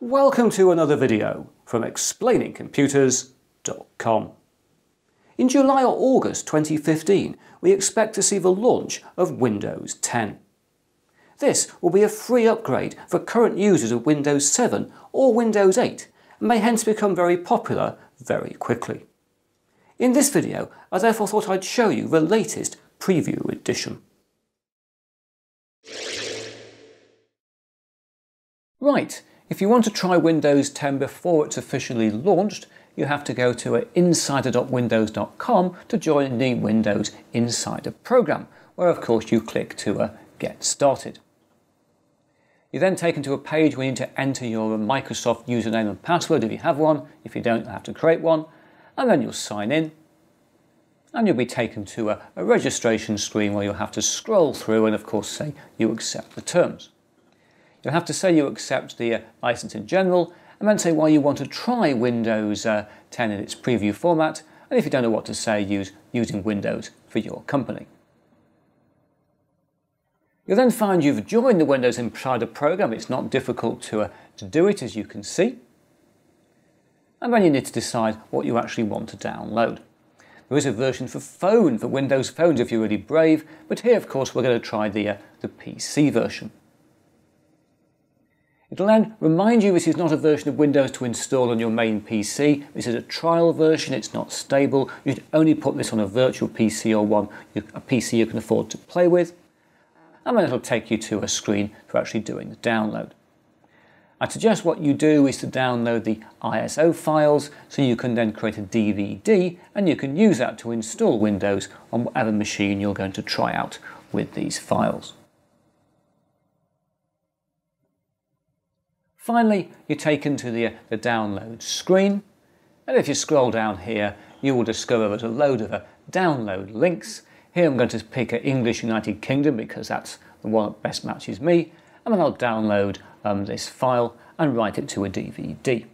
Welcome to another video from explainingcomputers.com. In July or August 2015, we expect to see the launch of Windows 10. This will be a free upgrade for current users of Windows 7 or Windows 8 and may hence become very popular very quickly. In this video, I therefore thought I'd show you the latest preview edition. Right. If you want to try Windows 10 before it's officially launched, you have to go to insider.windows.com to join the Windows Insider program, where of course you click to get started. You're then taken to a page where you need to enter your Microsoft username and password if you have one. If you don't, you'll have to create one, and then you'll sign in. And you'll be taken to a registration screen where you'll have to scroll through and of course say you accept the terms. You'll have to say you accept the license in general, and then say why you want to try Windows 10 in its preview format, and if you don't know what to say, use using Windows for your company. You'll then find you've joined the Windows Insider program. It's not difficult to do it, as you can see. And then you need to decide what you actually want to download. There is a version for phone, for Windows phones if you're really brave, but here of course we're going to try the PC version. It'll then remind you this is not a version of Windows to install on your main PC. This is a trial version, it's not stable. You should only put this on a virtual PC or a PC you can afford to play with. And then it'll take you to a screen for actually doing the download. I suggest what you do is to download the ISO files so you can then create a DVD and you can use that to install Windows on whatever machine you're going to try out with these files. Finally, you're taken to the download screen, and if you scroll down here, you will discover there's a load of download links. Here I'm going to pick English United Kingdom because that's the one that best matches me, and then I'll download this file and write it to a DVD.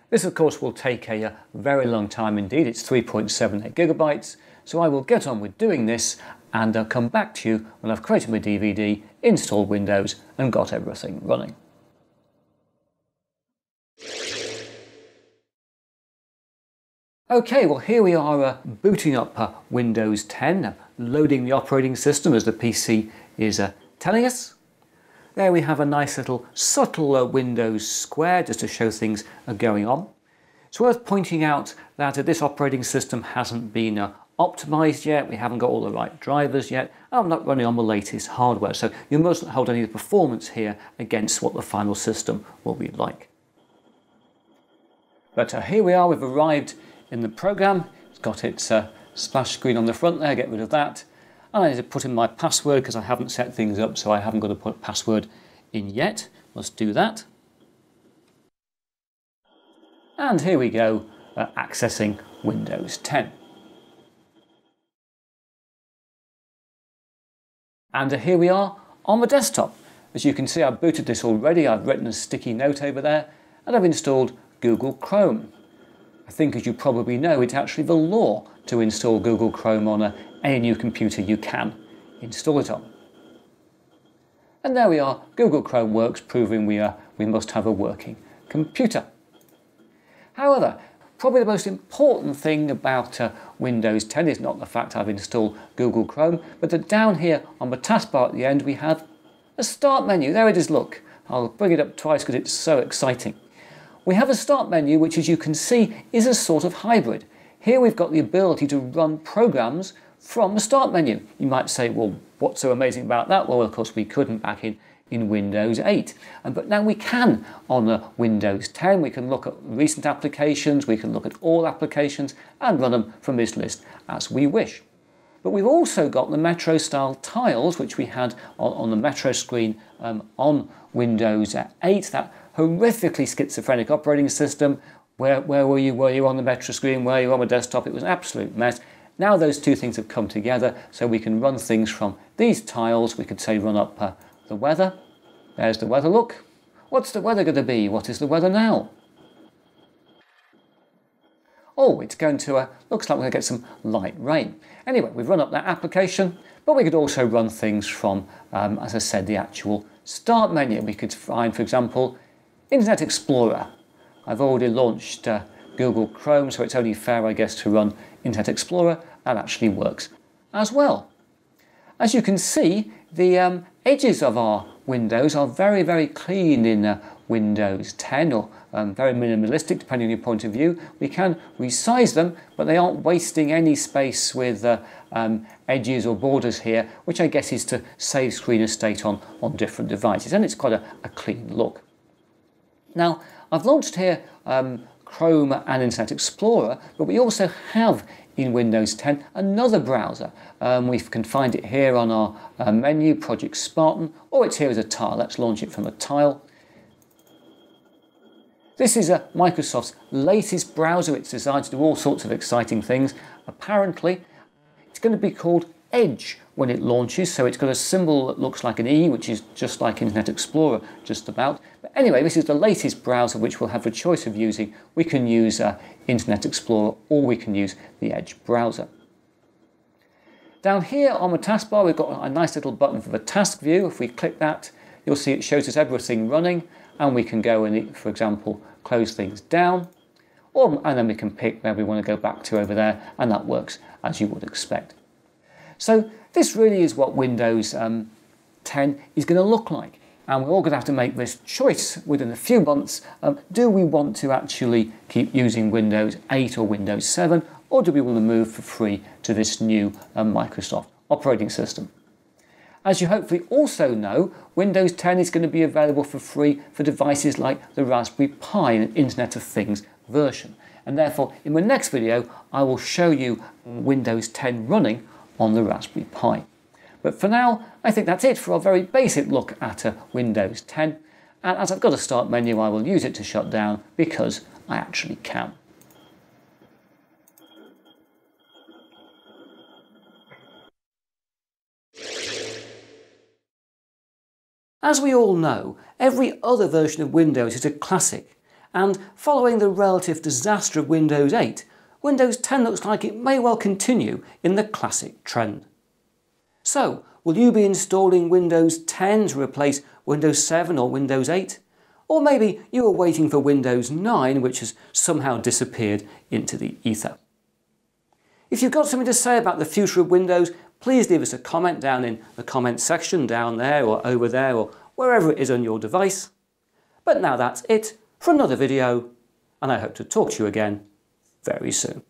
This of course will take a very long time indeed. It's 3.78 gigabytes, so I will get on with doing this and I'll come back to you when I've created my DVD, installed Windows and got everything running. Okay, well here we are booting up Windows 10, loading the operating system as the PC is telling us. There we have a nice little subtle Windows square just to show things are going on. It's worth pointing out that this operating system hasn't been optimized yet, we haven't got all the right drivers yet, and I'm not running on the latest hardware, so you mustn't hold any of the performance here against what the final system will be like. But here we are, we've arrived in the program. It's got its splash screen on the front there, get rid of that. And I need to put in my password because I haven't set things up, so I haven't got to put a password in yet. Let's do that. And here we go, accessing Windows 10. And here we are on the desktop. As you can see, I've booted this already. I've written a sticky note over there, and I've installed Google Chrome. I think, as you probably know, it's actually the law to install Google Chrome on any new computer you can install it on. And there we are, Google Chrome works, proving we must have a working computer. However, probably the most important thing about Windows 10 is not the fact I've installed Google Chrome, but that down here on the taskbar at the end we have a start menu. There it is, look. I'll bring it up twice because it's so exciting. We have a start menu which, as you can see, is a sort of hybrid. Here we've got the ability to run programs from the start menu. You might say, well, what's so amazing about that? Well, of course we couldn't back in Windows 8. But now we can on Windows 10. We can look at recent applications, we can look at all applications and run them from this list as we wish. But we've also got the Metro style tiles, which we had on the Metro screen on Windows 8, that horrifically schizophrenic operating system. Where were you? Were you on the Metro screen? Were you on the desktop? It was an absolute mess. Now those two things have come together, so we can run things from these tiles. We could say run up the weather. There's the weather look. What's the weather going to be? What is the weather now? Oh, it's going to, looks like we're going to get some light rain. Anyway, we've run up that application, but we could also run things from, as I said, the actual start menu. We could find, for example, Internet Explorer. I've already launched Google Chrome, so it's only fair, I guess, to run Internet Explorer. That actually works as well. As you can see, the edges of our windows are very, very clean in Windows 10, or very minimalistic depending on your point of view. We can resize them, but they aren't wasting any space with edges or borders here, which I guess is to save screen estate on different devices, and it's quite a clean look. Now, I've launched here Chrome and Internet Explorer, but we also have in Windows 10 another browser. We can find it here on our menu, Project Spartan, or it's here as a tile. Let's launch it from a tile. This is Microsoft's latest browser. It's designed to do all sorts of exciting things. Apparently, it's going to be called Edge when it launches, so it's got a symbol that looks like an E, which is just like Internet Explorer, just about. But anyway, this is the latest browser which we'll have the choice of using. We can use Internet Explorer, or we can use the Edge browser. Down here on the taskbar, we've got a nice little button for the task view. If we click that, you'll see it shows us everything running, and we can go and, for example, close things down, and then we can pick where we want to go back to over there, and that works as you would expect. So this really is what Windows 10 is going to look like, and we're all going to have to make this choice within a few months. Do we want to actually keep using Windows 8 or Windows 7, or do we want to move for free to this new Microsoft operating system? As you hopefully also know, Windows 10 is going to be available for free for devices like the Raspberry Pi, an Internet of Things version. And therefore, in my next video, I will show you Windows 10 running on the Raspberry Pi. But for now, I think that's it for a very basic look at Windows 10. And as I've got a start menu, I will use it to shut down because I actually can. As we all know, every other version of Windows is a classic, and following the relative disaster of Windows 8, Windows 10 looks like it may well continue in the classic trend. So, will you be installing Windows 10 to replace Windows 7 or Windows 8? Or maybe you are waiting for Windows 9, which has somehow disappeared into the ether. If you've got something to say about the future of Windows, please leave us a comment down in the comment section down there or over there or wherever it is on your device. But now that's it for another video, and I hope to talk to you again very soon.